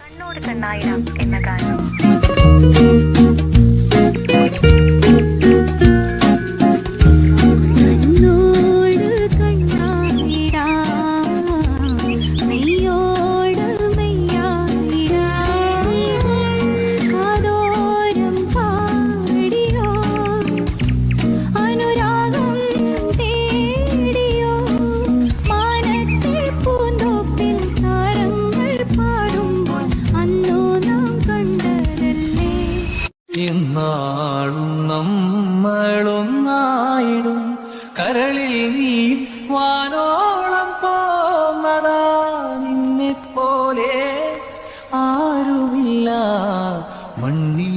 കണ്ണോട് കണ്ണായിരം എന്ന ഗാനം. എന്നാളും നമ്മളൊന്നായിടും കരളിൽ നീ വാനോളം പോന്നതാ നിന്നെപ്പോലെ ആരുമില്ല മണ്ണി